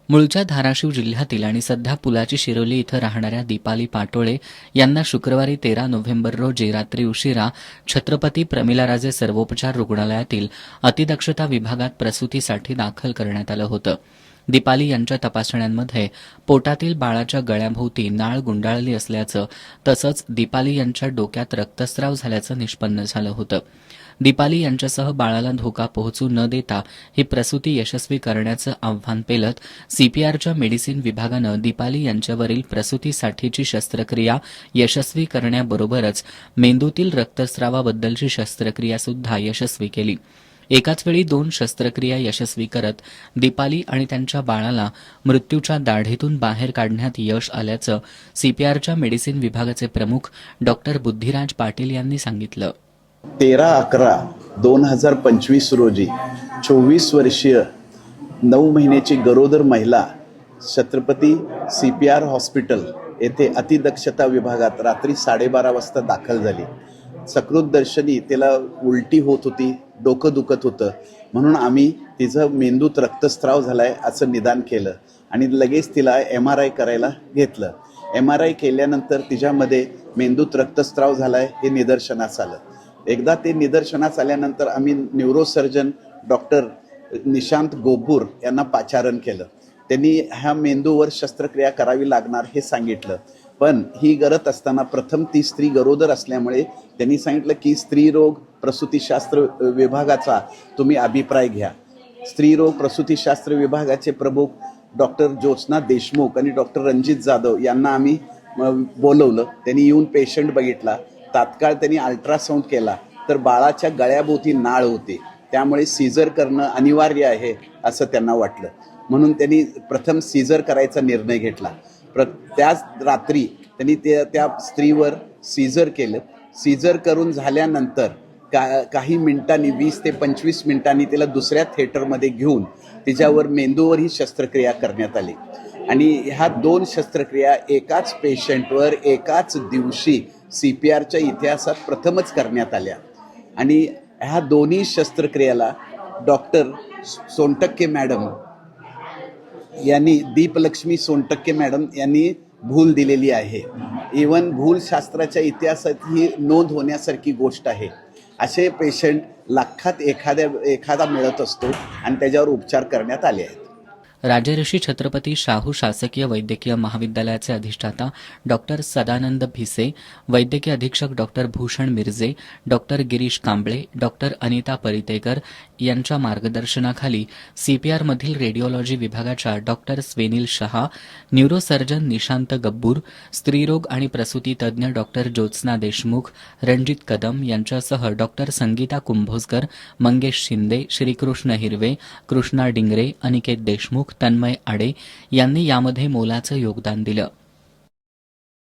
मूळच्या धाराशिव जिल्ह्यातील आणि सध्या पुलाची शिरोली इथं राहणाऱ्या दीपाली पाटोळे यांना शुक्रवारी 13 नोव्हेंबर रोजी रात्री उशिरा छत्रपती प्रमिलाराजे सर्वोपचार रुग्णालयातील अतिदक्षता विभागात प्रसूतीसाठी दाखल करण्यात आलं होतं. दीपाली यांच्या तपासण्यांमध्ये पोटातील बाळाच्या गळ्याभोवती नाळ गुंडाळली असल्याचं तसंच दीपाली यांच्या डोक्यात रक्तस्राव झाल्याचं निष्पन्न झालं होतं. दीपाली यांच्यासह बाळाला धोका पोहोचू न देता ही प्रसूती यशस्वी करण्याचं आव्हान पेलत सीपीआरच्या मेडिसिन विभागानं दीपाली यांच्यावरील प्रसूतीसाठीची शस्त्रक्रिया यशस्वी करण्याबरोबरच मेंदूतील रक्तस्रावाबद्दलची शस्त्रक्रिया सुद्धा यशस्वी केली. एकाच वेळी 2 शस्त्रक्रिया यशस्वी करत दीपाली आणि त्यांच्या बाळाला मृत्यूच्या दाढेतून बाहेर काढण्यात यश आल्याचं सीपीआरच्या मेडिसिन विभागाचे प्रमुख डॉक्टर बुद्धिराज पाटील यांनी सांगितलं. 13/11/2025 रोजी 24 वर्षीय 9 महिन्याची गरोदर महिला छत्रपती CPR हॉस्पिटल येथे अतिदक्षता विभागात रात्री 12:30 वाजता दाखल झाली. सकृत दर्शनी तिला उलटी होत होती, डोकं दुखत होतं, म्हणून आम्ही तिचं मेंदूत रक्तस्राव झालाय असं निदान केलं आणि लगेच तिला MRI करायला घेतलं. MRI केल्यानंतर तिच्यामध्ये मेंदूत रक्तस्राव झालाय हे निदर्शनास आलं. एकदा ते निदर्शनास आल्यानंतर आम्ही न्यूरोसर्जन डॉक्टर निशांत गोपूर यांना पाचारण केलं. त्यांनी ह्या मेंदूवर शस्त्रक्रिया करावी लागणार हे सांगितलं, पण ही करत असताना प्रथम ती स्त्री गरोदर असल्यामुळे त्यांनी सांगितलं की स्त्रीरोग प्रसूतीशास्त्र विभागाचा तुम्ही अभिप्राय घ्या. स्त्रीरोग प्रसूतीशास्त्र विभागाचे प्रमुख डॉक्टर ज्योत्स्ना देशमुख आणि डॉक्टर रणजित जाधव यांना आम्ही बोलवलं. त्यांनी येऊन पेशंट बघितला. तात्काळ त्यांनी अल्ट्रासाऊंड केला तर बाळाच्या गळ्याभोवती नाळ होते, त्यामुळे सीझर करणं अनिवार्य आहे असं त्यांना वाटलं. म्हणून त्यांनी प्रथम सीझर करायचा निर्णय घेतला. त्याच रात्री त्यांनी त्या स्त्रीवर सीझर केलं. सीझर करून झाल्यानंतर काही मिनिटांनी 20 ते 25 मिनिटांनी तिला दुसऱ्या थिएटरमध्ये घेऊन तिच्यावर मेंदूवर ही शस्त्रक्रिया करण्यात आली आणि ह्या 2 शस्त्रक्रिया एकाच पेशंटवर एकाच दिवशी CPRच्या इतिहासात प्रथमच करण्यात आल्या आणि ह्या दोन्ही शस्त्रक्रियेला डॉक्टर सोनटक्के मॅडम यांनी दीपलक्ष्मी सोनटक्के मॅडम यांनी भूल दिलेली आहे. इव्हन भूलशास्त्राच्या इतिहासात ही नोंद होण्यासारखी गोष्ट आहे. असे पेशंट लाखात एखादा मिळत असतो आणि त्याच्यावर उपचार करण्यात आले आहेत. राजर्षी छत्रपती शाहू शासकीय वैद्यकीय महाविद्यालयाचे अधिष्ठाता डॉक्टर सदानंद भिसे, वैद्यकीय अधीक्षक doctor Bhushan Mirje, doctor Girish Kamble, doctor Anita Paritekar यांच्या मार्गदर्शनाखाली सीपीआरमधील रेडिओलॉजी विभागाच्या डॉक्टर स्वेनिल शहा, न्यूरोसर्जन निशांत गब्बूर, स्त्रीरोग आणि प्रसूती तज्ज्ञ डॉक्टर ज्योत्स्ना देशमुख, रणजित कदम यांच्यासह डॉक्टर संगीता कुंभोजकर, मंगेश शिंदे, श्रीकृष्ण हिरवे, कृष्णा डिंगरे, अनिकेत देशमुख, तन्मय आडे यांनी यामध्ये मोलाचं योगदान दिलं.